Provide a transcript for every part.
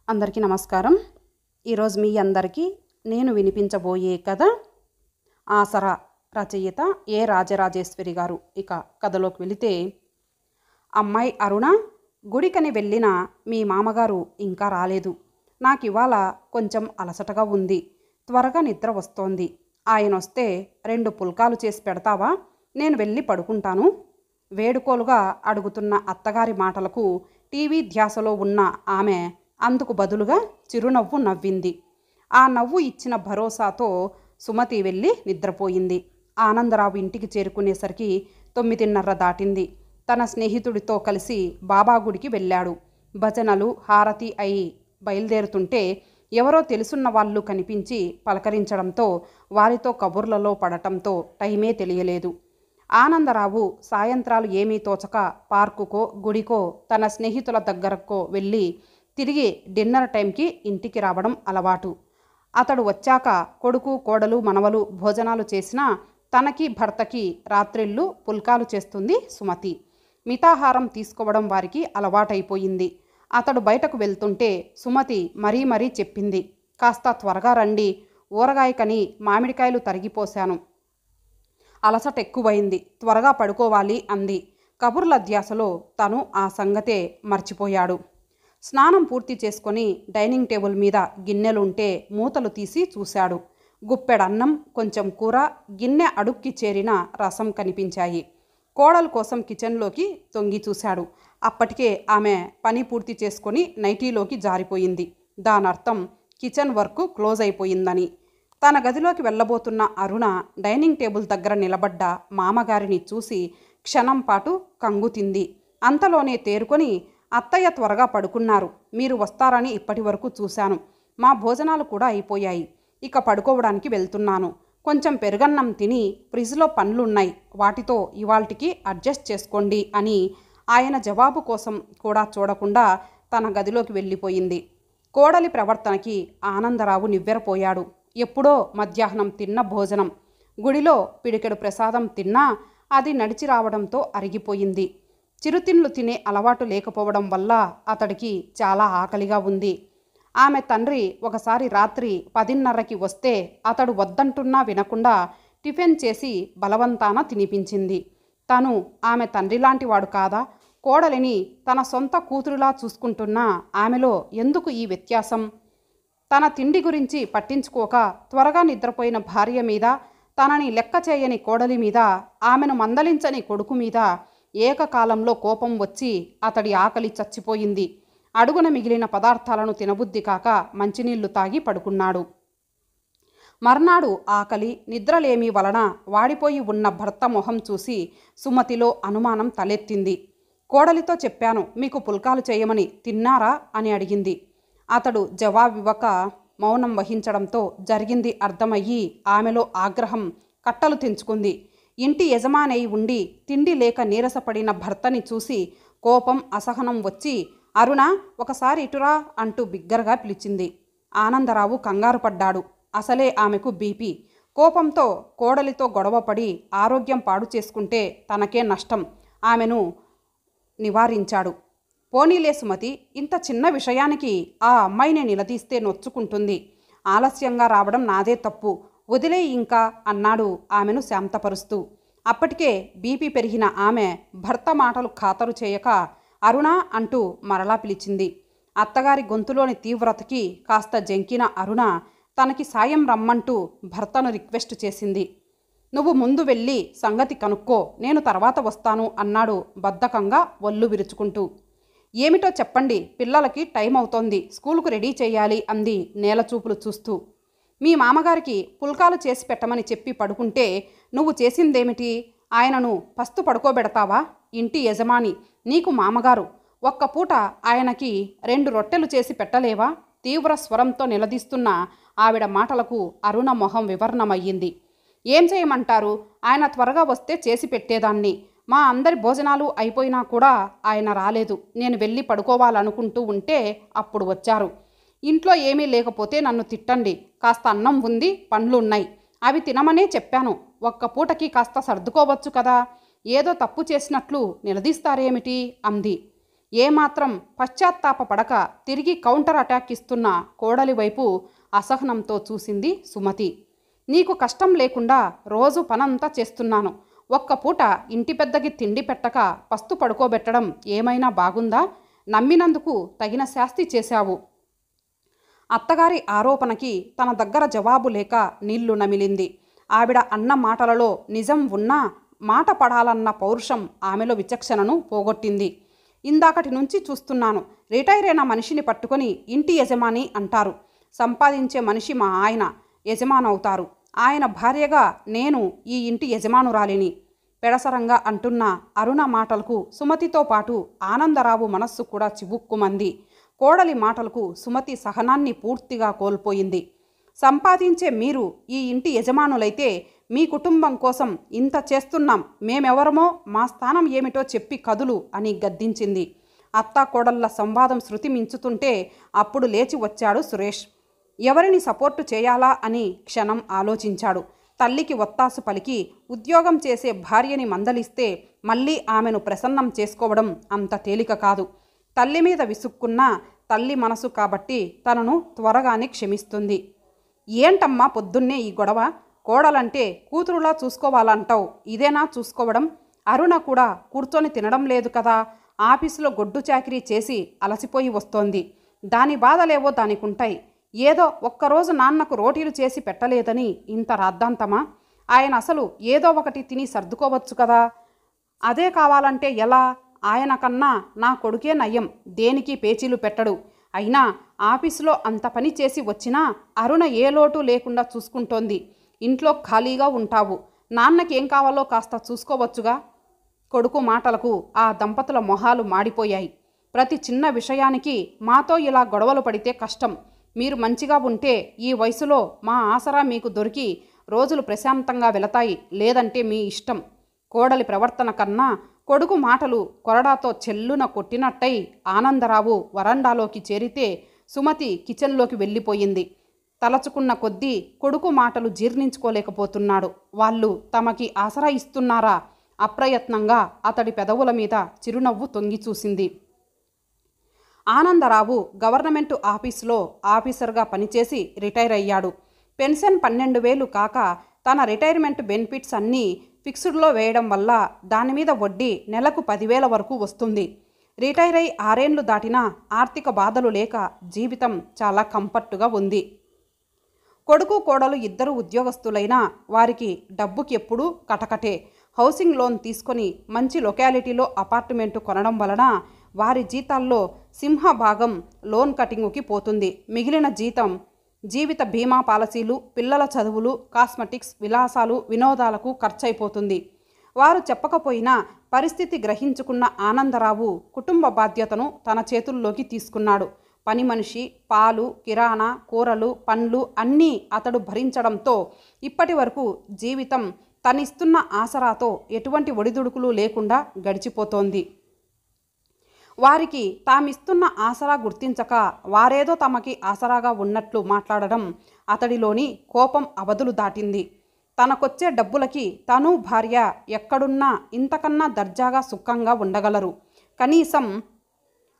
అందరికీ నమస్కారం. ఈరోజు మీ అందరికీ నేను వినిపించబోయే కథ ఆసరా. రచయిత ఏ రాజరాజేశ్వరి గారు. ఇక కథలోకి వెళితే, అమ్మాయి అరుణ, గుడికని వెళ్ళిన మీ మామగారు ఇంకా రాలేదు. నాకివాళ కొంచెం అలసటగా ఉంది. త్వరగా నిద్ర వస్తోంది. ఆయన వస్తే 2 పుల్కాలు చేసి పెడతావా? నేను వెళ్ళి పడుకుంటాను. వేడుకోలుగా అడుగుతున్న అత్తగారి మాటలకు టీవీ ధ్యాసలో ఉన్న ఆమె అందుకు బదులుగా చిరునవ్వు నవ్వింది. ఆ నవ్వు ఇచ్చిన భరోసాతో సుమతి వెళ్ళి నిద్రపోయింది. ఆనందరావు ఇంటికి చేరుకునేసరికి 9:30 దాటింది. తన స్నేహితుడితో కలిసి బాబాగుడికి వెళ్ళాడు. భజనలు హారతి అయి బయలుదేరుతుంటే ఎవరో తెలుసున్న వాళ్ళు కనిపించి పలకరించడంతో వారితో కబుర్లలో పడటంతో టైమే తెలియలేదు. ఆనందరావు సాయంత్రాలు ఏమీ తోచక పార్కుకో గుడికో తన స్నేహితుల దగ్గరకో వెళ్ళి తిరిగి డిన్నర్ టైంకి ఇంటికి రావడం అలవాటు. అతడు వచ్చాక కొడుకు కోడలు మనవలు భోజనాలు చేసినా తనకి భర్తకి రాత్రిళ్ళు పుల్కాలు చేస్తుంది సుమతి. మితాహారం తీసుకోవడం వారికి అలవాటైపోయింది. అతడు బయటకు వెళ్తుంటే సుమతి మరీ చెప్పింది, కాస్త త్వరగా రండి, ఊరగాయకని మామిడికాయలు తరిగిపోశాను, అలసట ఎక్కువైంది, త్వరగా పడుకోవాలి అంది. కబుర్ల ధ్యాసలో తను ఆ సంగతే మర్చిపోయాడు. స్నానం పూర్తి చేసుకొని డైనింగ్ టేబుల్ మీద గిన్నెలుంటే మూతలు తీసి చూశాడు. గుప్పెడన్నం, కొంచెం కూర, గిన్నె అడుక్కి చేరిన రసం కనిపించాయి. కోడలు కోసం కిచెన్లోకి తొంగి చూశాడు. అప్పటికే ఆమె పని పూర్తి చేసుకొని నైటీలోకి జారిపోయింది. దానర్థం కిచెన్ వర్క్ క్లోజ్ అయిపోయిందని. తన గదిలోకి వెళ్ళబోతున్న అరుణ డైనింగ్ టేబుల్ దగ్గర నిలబడ్డ మామగారిని చూసి క్షణం పాటు కంగుతింది. అంతలోనే తేరుకొని, అత్తయ్య త్వరగా పడుకున్నారు, మీరు వస్తారని ఇప్పటి వరకు చూశాను. మా భోజనాలు కూడా అయిపోయాయి. ఇక పడుకోవడానికి వెళ్తున్నాను. కొంచెం పెరుగన్నం తిని ఫ్రిడ్జ్లో పండ్లున్నాయి, వాటితో ఇవాల్టికి అడ్జస్ట్ చేసుకోండి అని ఆయన జవాబు కోసం కూడా చూడకుండా తన గదిలోకి వెళ్ళిపోయింది. కోడలి ప్రవర్తనకి ఆనందరావు నివ్వెరపోయాడు. ఎప్పుడో మధ్యాహ్నం తిన్న భోజనం, గుడిలో పిడికెడు ప్రసాదం తిన్నా అది నడిచి రావడంతో అరిగిపోయింది. చిరుతిండ్లు తినే అలవాటు లేకపోవడం వల్ల అతడికి చాలా ఆకలిగా ఉంది. ఆమె తండ్రి ఒకసారి రాత్రి 10:30కి వస్తే అతడు వద్దంటున్నా వినకుండా టిఫిన్ చేసి బలవంతాన తినిపించింది. తను ఆమె తండ్రిలాంటి వాడు కాదా? కోడలిని తన సొంత కూతురులా చూసుకుంటున్న ఆమెలో ఎందుకు ఈ వ్యత్యాసం? తన తిండి గురించి పట్టించుకోక త్వరగా నిద్రపోయిన భార్య మీద, తనని లెక్క చేయని కోడలి మీద, ఆమెను మందలించని కొడుకు మీద ఏకకాలంలో కోపం వచ్చి అతడి ఆకలి చచ్చిపోయింది. అడుగున మిగిలిన పదార్థాలను తినబుద్ధి కాక మంచినీళ్లు తాగి పడుకున్నాడు. మర్నాడు ఆకలి నిద్రలేమి వలన వాడిపోయి ఉన్న భర్త మొహం చూసి సుమతిలో అనుమానం తలెత్తింది. కోడలితో చెప్పాను మీకు పుల్కాలు చేయమని, తిన్నారా అని అడిగింది. అతడు జవాబివ్వక మౌనం వహించడంతో జరిగింది అర్థమయ్యి ఆమెలో ఆగ్రహం కట్టలు తెంచుకుంది. ఇంటి యజమానై ఉండి తిండి లేక నీరసపడిన భర్తని చూసి కోపం అసహనం వచ్చి, అరుణ ఒకసారి ఇటురా అంటూ బిగ్గరగా పిలిచింది. ఆనందరావు కంగారు పడ్డాడు. అసలే ఆమెకు బీపీ. కోపంతో కోడలితో గొడవపడి ఆరోగ్యం పాడు చేసుకుంటే తనకే నష్టం. ఆమెను నివారించాడు. పోనీలే సుమతి, ఇంత చిన్న విషయానికి ఆ అమ్మాయిని నిలదీస్తే నొచ్చుకుంటుంది. ఆలస్యంగా రావడం నాదే తప్పు, వదిలే ఇంకా అన్నాడు ఆమెను శాంతపరుస్తూ. అప్పటికే బీపీ పెరిగిన ఆమె భర్త మాటలు ఖాతరు చేయక అరుణ అంటూ మరలా పిలిచింది. అత్తగారి గొంతులోని తీవ్రతకి కాస్త జంకిన అరుణ తనకి సాయం రమ్మంటూ భర్తను రిక్వెస్ట్ చేసింది. నువ్వు ముందు వెళ్ళి సంగతి కనుక్కో, నేను తర్వాత వస్తాను అన్నాడు బద్ధకంగా ఒళ్ళు విరుచుకుంటూ. ఏమిటో చెప్పండి, పిల్లలకి టైం అవుతోంది, స్కూలుకు రెడీ చేయాలి అంది నేలచూపులు చూస్తూ. మీ మామగారికి పుల్కాలు చేసి పెట్టమని చెప్పి పడుకుంటే నువ్వు చేసిందేమిటి? ఆయనను పస్తు పడుకోబెడతావా? ఇంటి యజమాని, నీకు మామగారు. ఒక్క పూట ఆయనకి 2 రొట్టెలు చేసి పెట్టలేవా? తీవ్ర స్వరంతో నిలదీస్తున్న ఆవిడ మాటలకు అరుణ మొహం వివర్ణమయ్యింది. ఏం చేయమంటారు? ఆయన త్వరగా వస్తే చేసి పెట్టేదాన్ని. మా అందరి భోజనాలు అయిపోయినా కూడా ఆయన రాలేదు. నేను వెళ్ళి పడుకోవాలనుకుంటూ ఉంటే అప్పుడు వచ్చారు. ఇంట్లో ఏమీ లేకపోతే నన్ను తిట్టండి, కాస్త అన్నం ఉంది, పండ్లున్నాయి, అవి తినమనే చెప్పాను. ఒక్క పూటకి కాస్త సర్దుకోవచ్చు కదా, ఏదో తప్పు చేసినట్లు నిలదీస్తారేమిటి అంది. ఏమాత్రం పశ్చాత్తాపపడక తిరిగి కౌంటర్ అటాక్ ఇస్తున్న కోడలి వైపు అసహనంతో చూసింది సుమతి. నీకు కష్టం లేకుండా రోజు పనంతా చేస్తున్నాను. ఒక్క పూట ఇంటి పెద్దకి తిండి పెట్టక పస్తు పడుకోబెట్టడం ఏమైనా బాగుందా? నమ్మినందుకు తగిన శాస్తి చేశావు. అత్తగారి ఆరోపణకి తన దగ్గర జవాబు లేక నీళ్లు నమిలింది. ఆవిడ అన్న మాటలలో నిజం ఉన్నా మాట పడాలన్న పౌరుషం ఆమెలో విచక్షణను పోగొట్టింది. ఇందాకటి నుంచి చూస్తున్నాను, రిటైర్ అయిన మనిషిని పట్టుకొని ఇంటి యజమాని అంటారు. సంపాదించే మనిషి మా ఆయన యజమానవుతారు. ఆయన భార్యగా నేను ఈ ఇంటి యజమానురాలిని. పెడసరంగా అంటున్న అరుణ మాటలకు సుమతితో పాటు ఆనందరావు మనస్సు కూడా చివుక్కుమంది. కోడలి మాటలకు సుమతి సహనాన్ని పూర్తిగా కోల్పోయింది. సంపాదించే మీరు ఈ ఇంటి యజమానులైతే మీ కుటుంబం కోసం ఇంత చేస్తున్నాం, మేమెవరమో మా స్థానం ఏమిటో చెప్పి కదులు అని గద్దించింది. అత్తా కోడళ్ల సంవాదం శృతి మించుతుంటే అప్పుడు లేచి వచ్చాడు సురేష్. ఎవరిని సపోర్టు చేయాలా అని క్షణం ఆలోచించాడు. తల్లికి ఒత్తాసు పలికి ఉద్యోగం చేసే భార్యని మందలిస్తే మళ్ళీ ఆమెను ప్రసన్నం చేసుకోవడం అంత తేలిక కాదు. తల్లి మీద విసుక్కున్నా తల్లి మనసు కాబట్టి తనను త్వరగానే క్షమిస్తుంది. ఏంటమ్మా పొద్దున్నే ఈ గొడవ? కోడలంటే కూతురులా చూసుకోవాలంటావు, ఇదేనా చూసుకోవడం? అరుణ కూడా కూర్చొని తినడం లేదు కదా, ఆఫీసులో గొడ్డు చాకిరీ చేసి అలసిపోయి వస్తోంది. దాని బాధలేవో దానికుంటాయి. ఏదో ఒక్కరోజు నాన్నకు రోటీలు చేసి పెట్టలేదని ఇంత రాద్ధాంతమా? ఆయన అసలు ఏదో ఒకటి తిని సర్దుకోవచ్చు కదా. అదే కావాలంటే ఎలా? ఆయన కన్నా నా కొడుకే నయం, దేనికి పేచీలు పెట్టడు. అయినా ఆఫీసులో అంత పని చేసి వచ్చినా అరుణ ఏ లోటు లేకుండా చూసుకుంటోంది. ఇంట్లో ఖాళీగా ఉంటావు, నాన్నకేం కావాలో కాస్త చూసుకోవచ్చుగా. కొడుకు మాటలకు ఆ దంపతుల మొహాలు మాడిపోయాయి. ప్రతి చిన్న విషయానికి మాతో ఇలా గొడవలు పడితే కష్టం. మీరు మంచిగా ఉంటే ఈ వయసులో మా ఆసరా మీకు దొరికి రోజులు ప్రశాంతంగా వెళతాయి, లేదంటే మీ ఇష్టం. కోడలి ప్రవర్తన కన్నా కొడుకు మాటలు కొరడాతో చెల్లున కొట్టినట్టయి ఆనందరావు వరండాలోకి చేరితే సుమతి కిచెన్లోకి వెళ్ళిపోయింది. తలచుకున్న కొద్దీ కొడుకు మాటలు జీర్ణించుకోలేకపోతున్నాడు. వాళ్ళు తమకి ఆసరా ఇస్తున్నారా? అప్రయత్నంగా అతడి పెదవుల మీద చిరునవ్వు తొంగి చూసింది. ఆనందరావు గవర్నమెంట్ ఆఫీసులో ఆఫీసర్గా పనిచేసి రిటైర్ అయ్యాడు. పెన్షన్ 12,000 కాక తన రిటైర్మెంట్ బెనిఫిట్స్ అన్నీ ఫిక్స్డ్లో వేయడం వల్ల దాని మీద వడ్డీ నెలకు 10,000 వరకు వస్తుంది. రిటైర్ అయి 6 ఏళ్లు దాటినా ఆర్థిక బాధలు లేక జీవితం చాలా కంఫర్టుగా ఉంది. కొడుకు కోడలు ఇద్దరు ఉద్యోగస్తులైనా వారికి డబ్బుకి ఎప్పుడూ కటకటే. హౌసింగ్ లోన్ తీసుకొని మంచి లొకాలిటీలో అపార్ట్మెంటు కొనడం వలన వారి జీతాల్లో సింహభాగం లోన్ కటింగుకి పోతుంది. మిగిలిన జీతం జీవిత బీమా పాలసీలు, పిల్లల చదువులు, కాస్మెటిక్స్, విలాసాలు, వినోదాలకు ఖర్చయిపోతుంది. వారు చెప్పకపోయినా పరిస్థితి గ్రహించుకున్న ఆనందరావు కుటుంబ బాధ్యతను తన చేతుల్లోకి తీసుకున్నాడు. పని మనిషి, పాలు, కిరాణా, కూరలు, పండ్లు అన్నీ అతడు భరించడంతో ఇప్పటి వరకు జీవితం తనిస్తున్న ఆసరాతో ఎటువంటి ఒడిదుడుకులు లేకుండా గడిచిపోతోంది. వారికి తామిస్తున్న ఆసరా గుర్తించక వారేదో తమకి ఆసరాగా ఉన్నట్లు మాట్లాడడం అతడిలోని కోపం అవధులు దాటింది. తనకొచ్చే డబ్బులకి తను భార్య ఎక్కడున్నా ఇంతకన్నా దర్జాగా సుఖంగా ఉండగలరు. కనీసం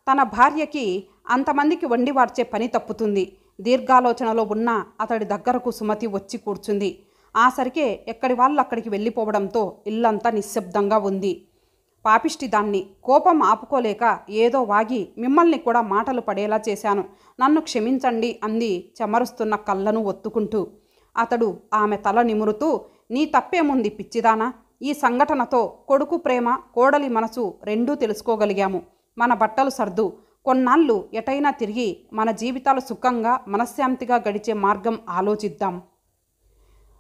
తన భార్యకి అంతమందికి వండి వార్చే పని తప్పుతుంది. దీర్ఘాలోచనలో ఉన్న అతడి దగ్గరకు సుమతి వచ్చి కూర్చుంది. ఆసరికే ఎక్కడి వాళ్ళు అక్కడికి వెళ్ళిపోవడంతో ఇల్లంతా నిశ్శబ్దంగా ఉంది. పాపిష్టి దాన్ని కోపం ఆపుకోలేక ఏదో వాగి మిమ్మల్ని కూడా మాటలు పడేలా చేశాను, నన్ను క్షమించండి అంది చెమరుస్తున్న కళ్ళను ఒత్తుకుంటూ. అతడు ఆమె తల నిమురుతూ, నీ తప్పేముంది పిచ్చిదానా? ఈ సంఘటనతో కొడుకు ప్రేమ, కోడలి మనసు రెండూ తెలుసుకోగలిగాము. మన బట్టలు సర్దు, కొన్నాళ్ళు ఎటైనా తిరిగి మన జీవితాలు సుఖంగా మనశ్శాంతిగా గడిచే మార్గం ఆలోచిద్దాం.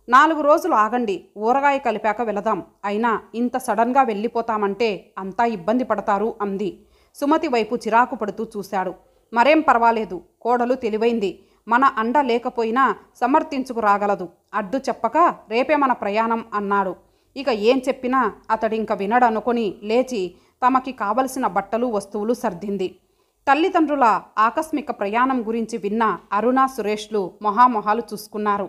4 రోజులు ఆగండి, ఊరగాయ కలిపాక వెళదాం. అయినా ఇంత సడన్గా వెళ్ళిపోతామంటే అంతా ఇబ్బంది పడతారు అంది. సుమతి వైపు చిరాకు పడుతూ చూశాడు. మరేం పర్వాలేదు, కోడలు తెలివైంది. మన అండ లేకపోయినా సమర్థించుకు రాగలదు. అడ్డు చెప్పక రేపే మన ప్రయాణం అన్నాడు. ఇక ఏం చెప్పినా అతడింక వినడనుకొని లేచి తమకి కావలసిన బట్టలు వస్తువులు సర్దింది. తల్లిదండ్రుల ఆకస్మిక ప్రయాణం గురించి విన్న అరుణ, సురేష్లు మొహామొహాలు చూసుకున్నారు.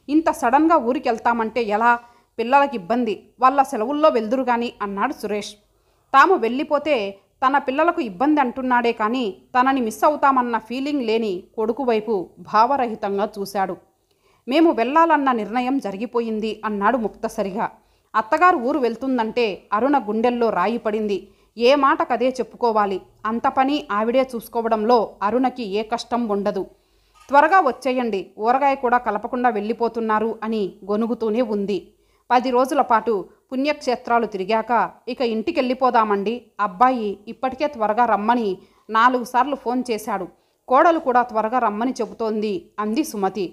ఇంత సడన్గా ఊరికెళ్తామంటే ఎలా? పిల్లలకి ఇబ్బంది, వాళ్ళ సెలవుల్లో వెళ్దురు గాని అన్నాడు సురేష్. తాము వెళ్ళిపోతే తన పిల్లలకు ఇబ్బంది అంటున్నాడే కానీ తనని మిస్ అవుతామన్న ఫీలింగ్ లేని కొడుకు వైపు భావరహితంగా చూశాడు. మేము వెళ్ళాలన్న నిర్ణయం జరిగిపోయింది అన్నాడు ముక్తసరిగా. అత్తగారు ఊరు వెళ్తుందంటే అరుణ గుండెల్లో రాయి పడింది. ఏ మాటకదే చెప్పుకోవాలి. అంత పని ఆవిడే చూసుకోవడంలో అరుణకి ఏ కష్టం ఉండదు. త్వరగా వచ్చేయండి, ఊరగాయ కూడా కలపకుండా వెళ్ళిపోతున్నారు అని గొనుగుతూనే ఉంది. 10 రోజుల పాటు పుణ్యక్షేత్రాలు తిరిగాక ఇక ఇంటికెళ్ళిపోదామండి. అబ్బాయి ఇప్పటికే త్వరగా రమ్మని 4 సార్లు ఫోన్ చేశాడు. కోడలు కూడా త్వరగా రమ్మని చెబుతోంది అంది సుమతి.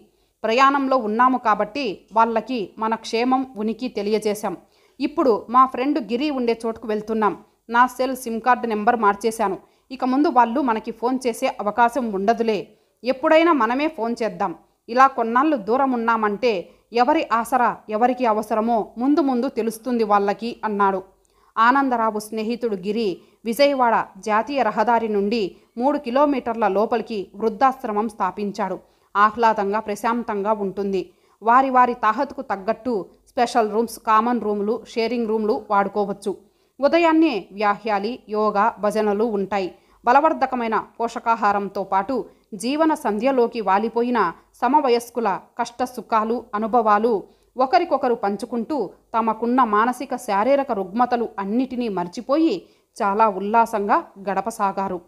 ప్రయాణంలో ఉన్నాము కాబట్టి వాళ్ళకి మన క్షేమం ఉనికి తెలియజేశాం. ఇప్పుడు మా ఫ్రెండ్ గిరి ఉండే చోటుకు వెళ్తున్నాం. నా సెల్ సిమ్ కార్డు నెంబర్ మార్చేశాను. ఇక ముందు వాళ్ళు మనకి ఫోన్ చేసే అవకాశం ఉండదులే. ఎప్పుడైనా మనమే ఫోన్ చేద్దాం. ఇలా కొన్నాళ్ళు దూరం ఉన్నామంటే ఎవరి ఆసరా ఎవరికి అవసరమో ముందు ముందు తెలుస్తుంది వాళ్ళకి అన్నాడు. ఆనందరావు స్నేహితుడు గిరి విజయవాడ జాతీయ రహదారి నుండి 3 కిలోమీటర్ల లోపలికి వృద్ధాశ్రమం స్థాపించాడు. ఆహ్లాదంగా ప్రశాంతంగా ఉంటుంది. వారి వారి తాహతుకు తగ్గట్టు స్పెషల్ రూమ్స్, కామన్ రూములు, షేరింగ్ రూమ్లు వాడుకోవచ్చు. ఉదయాన్నే వ్యాహ్యాలి, యోగా, భజనలు ఉంటాయి. బలవర్ధకమైన పోషకాహారంతో పాటు జీవన సంధ్యలోకి వాలిపోయిన సమవయస్కుల కష్ట సుఖాలు, అనుభవాలు ఒకరికొకరు పంచుకుంటూ తమకున్న మానసిక శారీరక రుగ్మతలు అన్నిటినీ మర్చిపోయి చాలా ఉల్లాసంగా గడపసాగారు.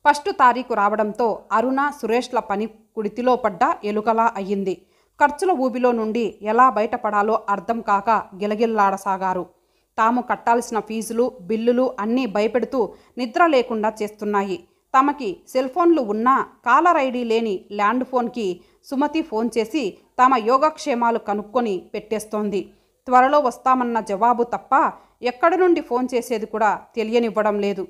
1 తారీఖు రావడంతో అరుణ, సురేష్ల పని కుడితిలో పడ్డ ఎలుకలా అయ్యింది. ఖర్చుల ఊబిలో నుండి ఎలా బయటపడాలో అర్థం కాక గిలగిల్లాడసాగారు. తాము కట్టాల్సిన ఫీజులు, బిల్లులు అన్నీ భయపెడుతూ నిద్ర లేకుండా చేస్తున్నాయి. తమకి సెల్ఫోన్లు ఉన్నా కాలర్ ఐడి లేని ల్యాండ్ ఫోన్కి సుమతి ఫోన్ చేసి తమ యోగక్షేమాలు కనుక్కొని పెట్టేస్తోంది. త్వరలో వస్తామన్న జవాబు తప్ప ఎక్కడి నుండి ఫోన్ చేసేది కూడా తెలియనివ్వడం లేదు.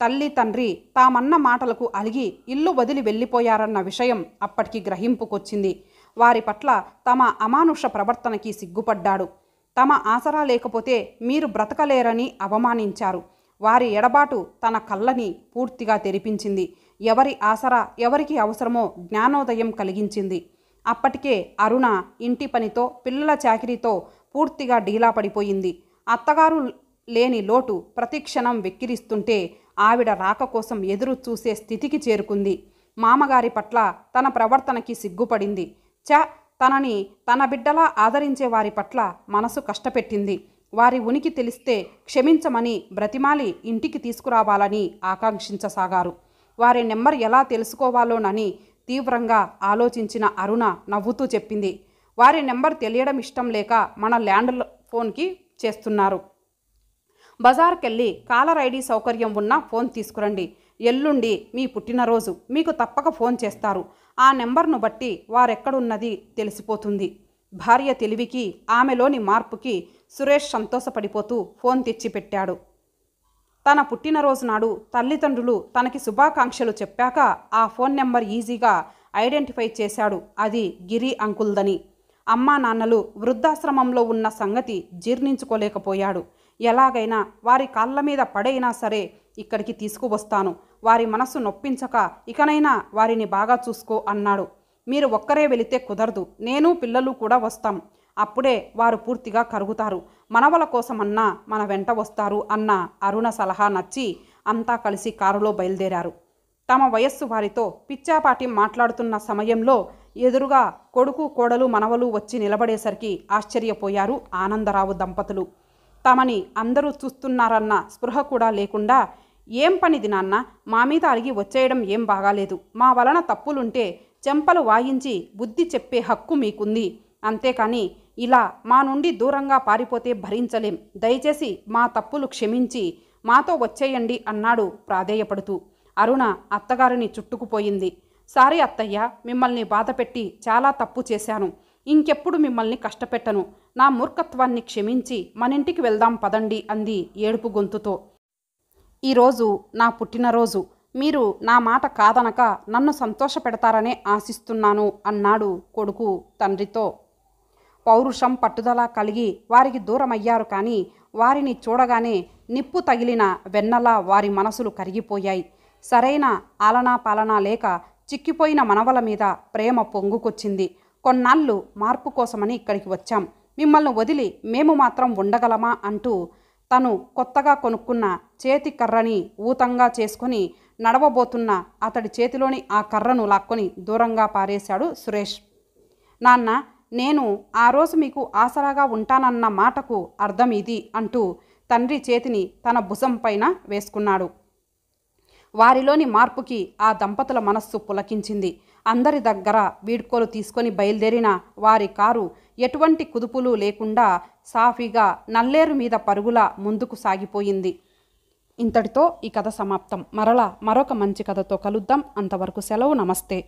తల్లి, తండ్రి తామన్న మాటలకు అలిగి ఇల్లు వదిలి వెళ్ళిపోయారన్న విషయం అప్పటికి గ్రహింపుకొచ్చింది. వారి పట్ల తమ అమానుష ప్రవర్తనకి సిగ్గుపడ్డాడు. తమ ఆసరా లేకపోతే మీరు బ్రతకలేరని అవమానించారు. వారి ఎడబాటు తన కళ్ళని పూర్తిగా తెరిపించింది. ఎవరి ఆసరా ఎవరికి అవసరమో జ్ఞానోదయం కలిగించింది. అప్పటికే అరుణ ఇంటి పనితో, పిల్లల చాకిరీతో పూర్తిగా డీలా పడిపోయింది. అత్తగారు లేని లోటు ప్రతిక్షణం వెక్కిరిస్తుంటే ఆవిడ రాక కోసం ఎదురు చూసే స్థితికి చేరుకుంది. మామగారి పట్ల తన ప్రవర్తనకి సిగ్గుపడింది. తనని తన బిడ్డలా ఆదరించే వారి పట్ల మనసు కష్టపెట్టింది. వారి ఉనికి తెలిస్తే క్షమించమని బ్రతిమాలి ఇంటికి తీసుకురావాలని ఆకాంక్షించసాగారు. వారి నెంబర్ ఎలా తెలుసుకోవాలోనని తీవ్రంగా ఆలోచించిన అరుణ నవ్వుతూ చెప్పింది. వారి నెంబర్ తెలియడం ఇష్టం లేక మన ల్యాండ్ ఫోన్కి చేస్తున్నారు. బజార్కెళ్ళి కాలర్ ఐడి సౌకర్యం ఉన్న ఫోన్ తీసుకురండి. ఎల్లుండి మీ పుట్టినరోజు, మీకు తప్పక ఫోన్ చేస్తారు. ఆ నెంబర్ను బట్టి వారెక్కడున్నది తెలిసిపోతుంది. భార్య తెలివికి, ఆమెలోని మార్పుకి సురేష్ సంతోషపడిపోతూ ఫోన్ తెచ్చిపెట్టాడు. తన పుట్టినరోజు నాడు తల్లిదండ్రులు తనకి శుభాకాంక్షలు చెప్పాక ఆ ఫోన్ నెంబర్ ఈజీగా ఐడెంటిఫై చేశాడు. అది గిరి అంకుల్దని. అమ్మా నాన్నలు వృద్ధాశ్రమంలో ఉన్న సంగతి జీర్ణించుకోలేకపోయాడు. ఎలాగైనా వారి కాళ్ళ మీద పడైనా సరే ఇక్కడికి తీసుకువస్తాను. వారి మనసు నొప్పించక ఇకనైనా వారిని బాగా చూసుకో అన్నాడు. మీరు ఒక్కరే వెళితే కుదరదు, నేను పిల్లలు కూడా వస్తాం. అప్పుడే వారు పూర్తిగా కరుగుతారు. మనవల కోసమన్నా మన వెంట వస్తారు అన్న అరుణ సలహా నచ్చి అంతా కలిసి కారులో బయలుదేరారు. తమ వయస్సు వారితో పిచ్చాపాటి మాట్లాడుతున్న సమయంలో ఎదురుగా కొడుకు, కోడలు, మనవలు వచ్చి నిలబడేసరికి ఆశ్చర్యపోయారు ఆనందరావు దంపతులు. తమని అందరూ చూస్తున్నారన్న స్పృహ కూడా లేకుండా, ఏం పనిది నాన్న, మా మీద అడిగి వచ్చేయడం ఏం బాగాలేదు. మా వలన తప్పులుంటే చెంపలు వాయించి బుద్ధి చెప్పే హక్కు మీకుంది. అంతేకాని ఇలా మా నుండి దూరంగా పారిపోతే భరించలేం. దయచేసి మా తప్పులు క్షమించి మాతో వచ్చేయండి అన్నాడు ప్రాధేయపడుతూ. అరుణ అత్తగారిని చుట్టుకుపోయింది. సారీ అత్తయ్య, మిమ్మల్ని బాధపెట్టి చాలా తప్పు చేశాను. ఇంకెప్పుడు మిమ్మల్ని కష్టపెట్టను. నా మూర్ఖత్వాన్ని క్షమించి మనింటికి వెళ్దాం పదండి అంది ఏడుపు గొంతుతో. ఈరోజు నా పుట్టినరోజు. మీరు నా మాట కాదనక నన్ను సంతోషపెడతారనే ఆశిస్తున్నాను అన్నాడు కొడుకు తండ్రితో. పౌరుషం, పట్టుదల కలిగి వారికి దూరమయ్యారు. కానీ వారిని చూడగానే నిప్పు తగిలిన వెన్నలా వారి మనసులు కరిగిపోయాయి. సరైన ఆలనా పాలనా లేక చిక్కిపోయిన మనవల మీద ప్రేమ పొంగుకొచ్చింది. కొన్నాళ్ళు మార్పు కోసమని ఇక్కడికి వచ్చాం. మిమ్మల్ని వదిలి మేము మాత్రం ఉండగలమా అంటూ తను కొత్తగా కొనుక్కున్న చేతి కర్రని ఊతంగా చేసుకొని నడవబోతున్న అతడి చేతిలోని ఆ కర్రను లాక్కొని దూరంగా పారేశాడు సురేష్. నాన్న, నేను ఆ రోజు మీకు ఆసరాగా ఉంటానన్న మాటకు అర్థం ఇది అంటూ తండ్రి చేతిని తన భుజం పైన వేసుకున్నాడు. వారిలోని మార్పుకి ఆ దంపతుల మనస్సు పులకించింది. అందరి దగ్గర వీడ్కోలు తీసుకొని బయలుదేరిన వారి కారు ఎటువంటి కుదుపులు లేకుండా సాఫీగా నల్లేరు మీద పరుగులా ముందుకు సాగిపోయింది. ఇంతటితో ఈ కథ సమాప్తం. మరలా మరొక మంచి కథతో కలుద్దాం. అంతవరకు సెలవు. నమస్తే.